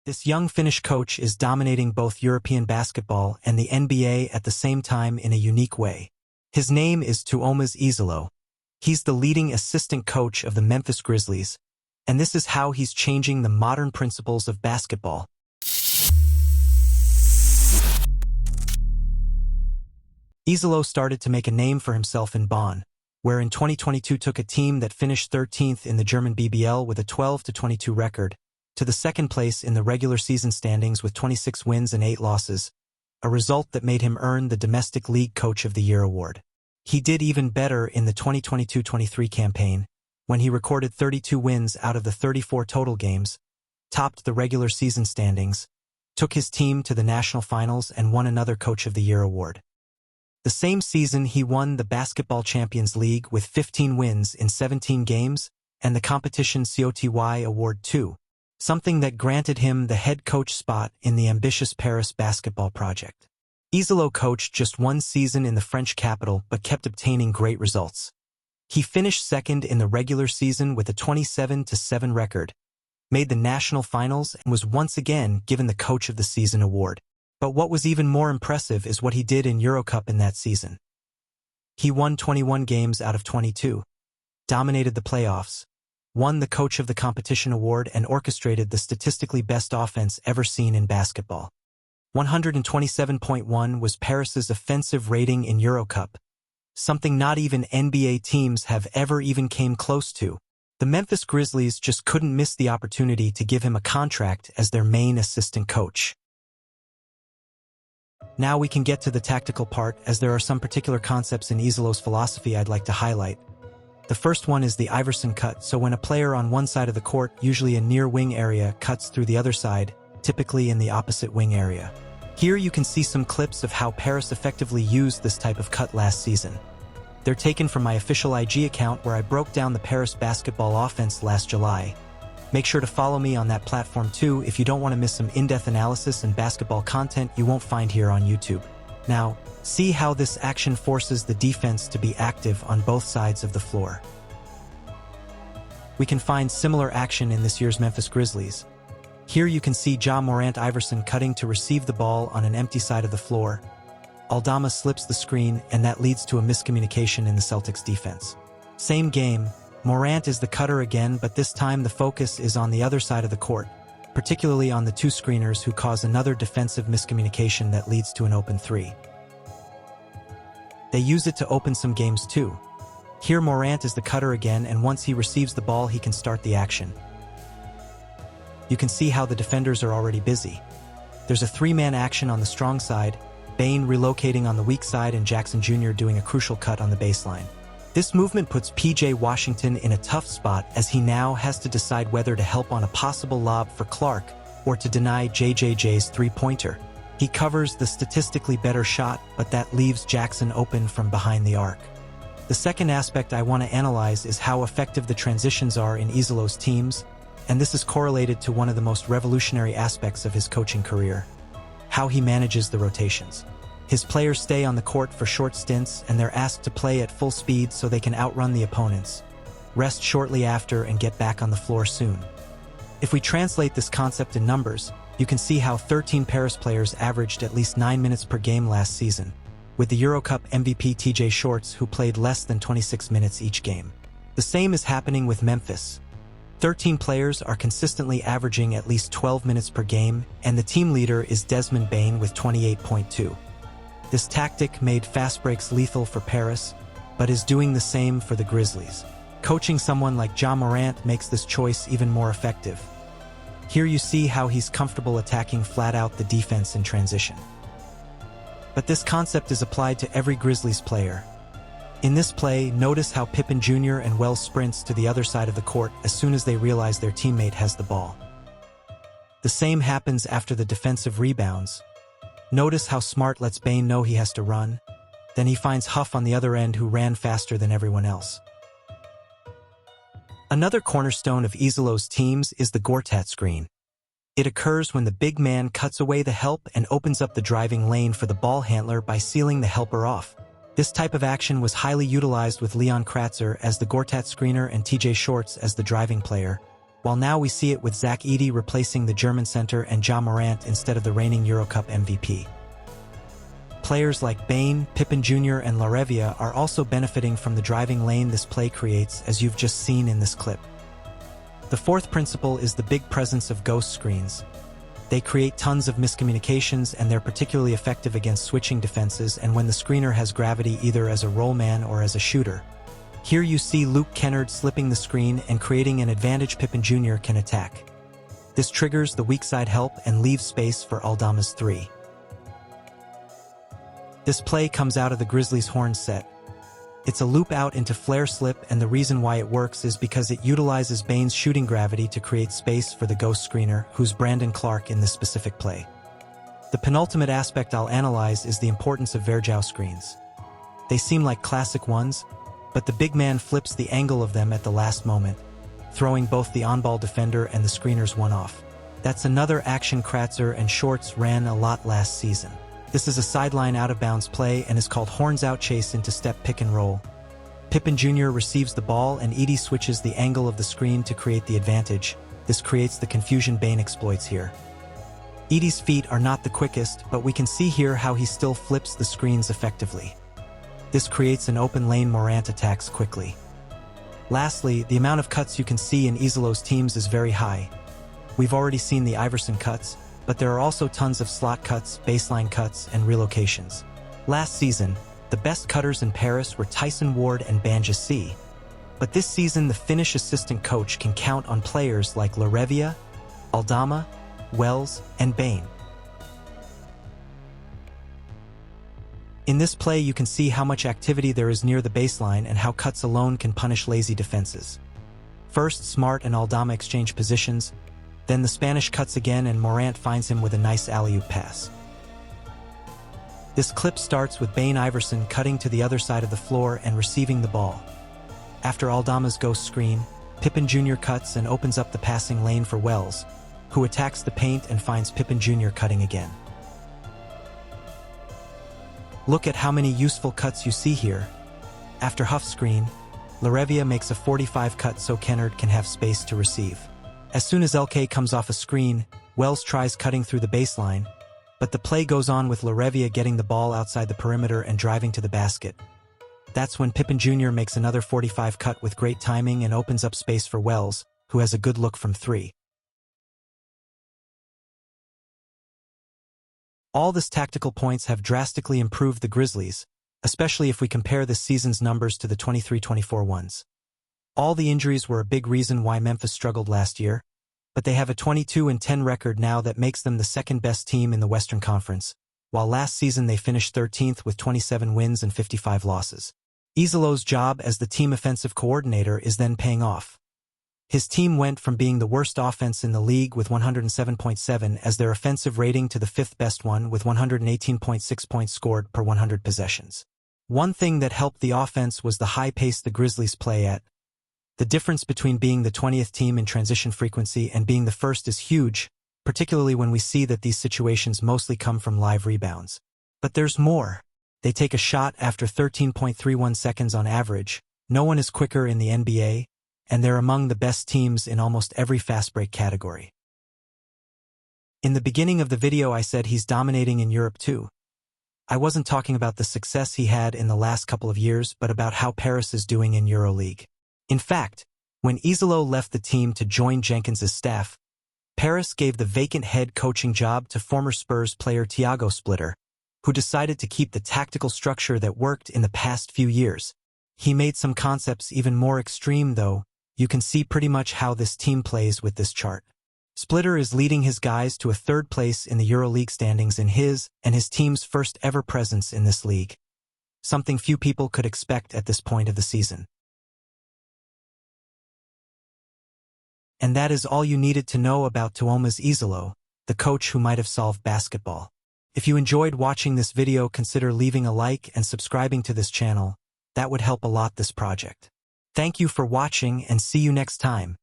This young Finnish coach is dominating both European basketball and the NBA at the same time in a unique way. His name is Tuomas Iisalo. He's the leading assistant coach of the Memphis Grizzlies, and this is how he's changing the modern principles of basketball. Iisalo started to make a name for himself in Bonn, where in 2022 took a team that finished 13th in the German BBL with a 12-22 record, to the second place in the regular season standings with 26 wins and 8 losses, a result that made him earn the Domestic League Coach of the Year award. He did even better in the 2022-23 campaign, when he recorded 32 wins out of the 34 total games, topped the regular season standings, took his team to the national finals and won another Coach of the Year award. The same season he won the Basketball Champions League with 15 wins in 17 games and the competition COTY award too, something that granted him the head coach spot in the ambitious Paris basketball project. Iisalo coached just one season in the French capital but kept obtaining great results. He finished second in the regular season with a 27-7 record, made the national finals and was once again given the Coach of the Season award. But what was even more impressive is what he did in Eurocup in that season. He won 21 games out of 22, dominated the playoffs, won the Coach of the Competition award and orchestrated the statistically best offense ever seen in basketball. 127.1 was Paris's offensive rating in Eurocup, something not even NBA teams have ever even came close to. The Memphis Grizzlies just couldn't miss the opportunity to give him a contract as their main assistant coach. Now we can get to the tactical part, as there are some particular concepts in Iisalo's philosophy I'd like to highlight. The first one is the Iverson cut, so when a player on one side of the court, usually a near wing area, cuts through the other side, typically in the opposite wing area. Here you can see some clips of how Paris effectively used this type of cut last season. They're taken from my official IG account where I broke down the Paris basketball offense last July. Make sure to follow me on that platform too if you don't want to miss some in-depth analysis and basketball content you won't find here on YouTube. Now, see how this action forces the defense to be active on both sides of the floor. We can find similar action in this year's Memphis Grizzlies. Here you can see Ja Morant Iverson cutting to receive the ball on an empty side of the floor. Aldama slips the screen and that leads to a miscommunication in the Celtics defense. Same game, Morant is the cutter again, but this time the focus is on the other side of the court, particularly on the two screeners who cause another defensive miscommunication that leads to an open three. They use it to open some games too. Here Morant is the cutter again, and once he receives the ball he can start the action. You can see how the defenders are already busy. There's a three-man action on the strong side, Bane relocating on the weak side and Jackson Jr. doing a crucial cut on the baseline. This movement puts PJ Washington in a tough spot as he now has to decide whether to help on a possible lob for Clark or to deny JJJ's three-pointer. He covers the statistically better shot, but that leaves Jackson open from behind the arc. The second aspect I want to analyze is how effective the transitions are in Iisalo's teams, and this is correlated to one of the most revolutionary aspects of his coaching career: how he manages the rotations. His players stay on the court for short stints and they're asked to play at full speed so they can outrun the opponents, rest shortly after and get back on the floor soon. If we translate this concept in numbers, you can see how 13 Paris players averaged at least 9 minutes per game last season, with the Eurocup MVP TJ Shorts who played less than 26 minutes each game. The same is happening with Memphis. 13 players are consistently averaging at least 12 minutes per game, and the team leader is Desmond Bane with 28.2. This tactic made fast breaks lethal for Paris, but is doing the same for the Grizzlies. Coaching someone like Ja Morant makes this choice even more effective. Here you see how he's comfortable attacking flat out the defense in transition. But this concept is applied to every Grizzlies player. In this play, notice how Pippen Jr. and Wells sprints to the other side of the court as soon as they realize their teammate has the ball. The same happens after the defensive rebounds. Notice how Smart lets Bane know he has to run. Then he finds Huff on the other end who ran faster than everyone else. Another cornerstone of Iisalo's teams is the Gortat screen. It occurs when the big man cuts away the help and opens up the driving lane for the ball handler by sealing the helper off. This type of action was highly utilized with Leon Kratzer as the Gortat screener and TJ Shorts as the driving player, while now we see it with Zach Edey replacing the German center and Ja Morant instead of the reigning Eurocup MVP. Players like Bane, Pippen Jr. and LaRavia are also benefiting from the driving lane this play creates, as you've just seen in this clip. The fourth principle is the big presence of ghost screens. They create tons of miscommunications, and they're particularly effective against switching defenses and when the screener has gravity either as a roll man or as a shooter. Here you see Luke Kennard slipping the screen and creating an advantage Pippen Jr. can attack. This triggers the weak side help and leaves space for Aldama's three. This play comes out of the Grizzlies' horn set. It's a loop out into flare slip, and the reason why it works is because it utilizes Bane's shooting gravity to create space for the ghost screener, who's Brandon Clark in this specific play. The penultimate aspect I'll analyze is the importance of Verjao screens. They seem like classic ones, but the big man flips the angle of them at the last moment, throwing both the on-ball defender and the screener's one off. That's another action Kratzer and Shorts ran a lot last season. This is a sideline out-of-bounds play and is called horns out chase into step pick and roll. Pippen Jr. receives the ball and Edey switches the angle of the screen to create the advantage. This creates the confusion Bane exploits here. Edey's feet are not the quickest, but we can see here how he still flips the screens effectively. This creates an open lane Morant attacks quickly. Lastly, the amount of cuts you can see in Iisalo's teams is very high. We've already seen the Iverson cuts, but there are also tons of slot cuts, baseline cuts, and relocations. Last season, the best cutters in Paris were Tyson Ward and Banja C. But this season, the Finnish assistant coach can count on players like LaRavia, Aldama, Wells, and Bane. In this play, you can see how much activity there is near the baseline and how cuts alone can punish lazy defenses. First, Smart and Aldama exchange positions, then the Spanish cuts again and Morant finds him with a nice alley-oop pass. This clip starts with Bane Iverson cutting to the other side of the floor and receiving the ball. After Aldama's ghost screen, Pippen Jr. cuts and opens up the passing lane for Wells, who attacks the paint and finds Pippen Jr. cutting again. Look at how many useful cuts you see here. After Huff's screen, LaRavia makes a 45 cut so Kennard can have space to receive. As soon as LK comes off a screen, Wells tries cutting through the baseline, but the play goes on with LaRavia getting the ball outside the perimeter and driving to the basket. That's when Pippen Jr. makes another 45 cut with great timing and opens up space for Wells, who has a good look from three. All this tactical points have drastically improved the Grizzlies, especially if we compare this season's numbers to the 23-24 ones. All the injuries were a big reason why Memphis struggled last year, but they have a 22-10 record now that makes them the second-best team in the Western Conference, while last season they finished 13th with 27 wins and 55 losses. Iisalo's job as the team offensive coordinator is then paying off. His team went from being the worst offense in the league with 107.7 as their offensive rating to the fifth-best one with 118.6 points scored per 100 possessions. One thing that helped the offense was the high pace the Grizzlies play at. The difference between being the 20th team in transition frequency and being the first is huge, particularly when we see that these situations mostly come from live rebounds. But there's more. They take a shot after 13.31 seconds on average. No one is quicker in the NBA, and they're among the best teams in almost every fast break category. In the beginning of the video I said he's dominating in Europe too. I wasn't talking about the success he had in the last couple of years, but about how Paris is doing in EuroLeague. In fact, when Iisalo left the team to join Jenkins's staff, Paris gave the vacant head coaching job to former Spurs player Tiago Splitter, who decided to keep the tactical structure that worked in the past few years. He made some concepts even more extreme though. You can see pretty much how this team plays with this chart. Splitter is leading his guys to a third place in the EuroLeague standings in his and his team's first ever presence in this league. Something few people could expect at this point of the season. And that is all you needed to know about Tuomas Iisalo, the coach who might have solved basketball. If you enjoyed watching this video, consider leaving a like and subscribing to this channel. That would help a lot this project. Thank you for watching and see you next time.